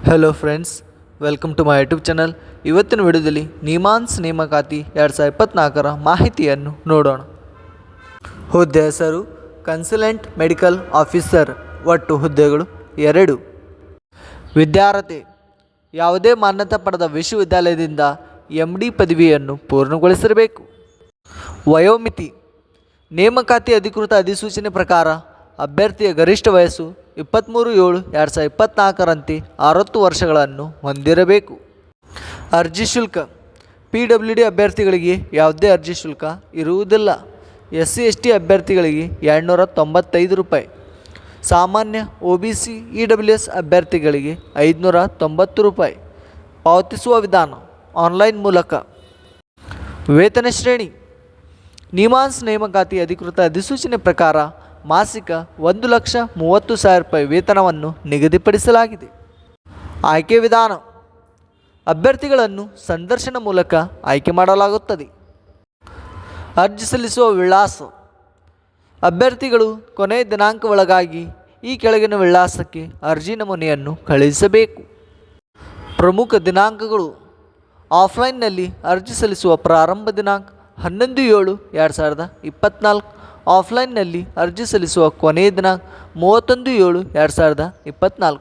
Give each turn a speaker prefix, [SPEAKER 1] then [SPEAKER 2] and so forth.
[SPEAKER 1] Hello friends, welcome to my YouTube channel. ಇವತ್ತಿನ ವಿಡಿಯೋದಲ್ಲಿ ನಿಮಾನ್ಸ್ ನೇಮಕಾತಿ 2024ರ ಮಾಹಿತಿಯನ್ನು ನೋಡೋಣ. ಹುದ್ದೆ ಹೆಸರು ಕನ್ಸಲ್ಟೆಂಟ್ ಮೆಡಿಕಲ್ ಆಫೀಸರ್. ಒಟ್ಟು ಹುದ್ದೆಗಳು 2. ವಿದ್ಯಾರ್ಹತೆ ಯಾವುದೇ ಮಾನ್ಯತೆ ಪಡೆದ ವಿಶ್ವವಿದ್ಯಾಲಯದಿಂದ MD ಪದವಿಯನ್ನು ಪೂರ್ಣಗೊಳಿಸಿರಬೇಕು. ವಯೋಮಿತಿ ನೇಮಕಾತಿ ಅಧಿಕೃತ ಅಧಿಸೂಚನೆ ಪ್ರಕಾರ ಅಭ್ಯರ್ಥಿಯ ಗರಿಷ್ಠ ವಯಸ್ಸು 23/7/2024ರಂತೆ 60 ವರ್ಷಗಳನ್ನು ಹೊಂದಿರಬೇಕು. ಅರ್ಜಿ ಶುಲ್ಕ PWD ಅಭ್ಯರ್ಥಿಗಳಿಗೆ ಯಾವುದೇ ಅರ್ಜಿ ಶುಲ್ಕ ಇರುವುದಿಲ್ಲ. SC/ST ಅಭ್ಯರ್ಥಿಗಳಿಗೆ 295 ರೂಪಾಯಿ, ಸಾಮಾನ್ಯ OBC EWS ಅಭ್ಯರ್ಥಿಗಳಿಗೆ 590 ರೂಪಾಯಿ. ಪಾವತಿಸುವ ವಿಧಾನ ಆನ್ಲೈನ್ ಮೂಲಕ. ವೇತನ ಶ್ರೇಣಿ ನಿಮಾನ್ಸ್ ನೇಮಕಾತಿ ಅಧಿಕೃತ ಅಧಿಸೂಚನೆ ಪ್ರಕಾರ ಮಾಸಿಕ 1,30,000 ರೂಪಾಯಿ ವೇತನವನ್ನು ನಿಗದಿಪಡಿಸಲಾಗಿದೆ. ಆಯ್ಕೆ ವಿಧಾನ ಅಭ್ಯರ್ಥಿಗಳನ್ನು ಸಂದರ್ಶನ ಮೂಲಕ ಆಯ್ಕೆ ಮಾಡಲಾಗುತ್ತದೆ. ಅರ್ಜಿ ಸಲ್ಲಿಸುವ ವಿಳಾಸ ಅಭ್ಯರ್ಥಿಗಳು ಕೊನೆಯ ದಿನಾಂಕ ಒಳಗಾಗಿ ಈ ಕೆಳಗಿನ ವಿಳಾಸಕ್ಕೆ ಅರ್ಜಿ ನಮೂನೆಯನ್ನು ಕಳುಹಿಸಬೇಕು. ಪ್ರಮುಖ ದಿನಾಂಕಗಳು ಆಫ್ಲೈನ್ನಲ್ಲಿ ಅರ್ಜಿ ಸಲ್ಲಿಸುವ ಪ್ರಾರಂಭ ದಿನಾಂಕ 11/7/2024. ಆಫ್ಲೈನ್ನಲ್ಲಿ ಅರ್ಜಿ ಸಲ್ಲಿಸುವ ಕೊನೆಯ ದಿನಾಂಕ 31/7/2024.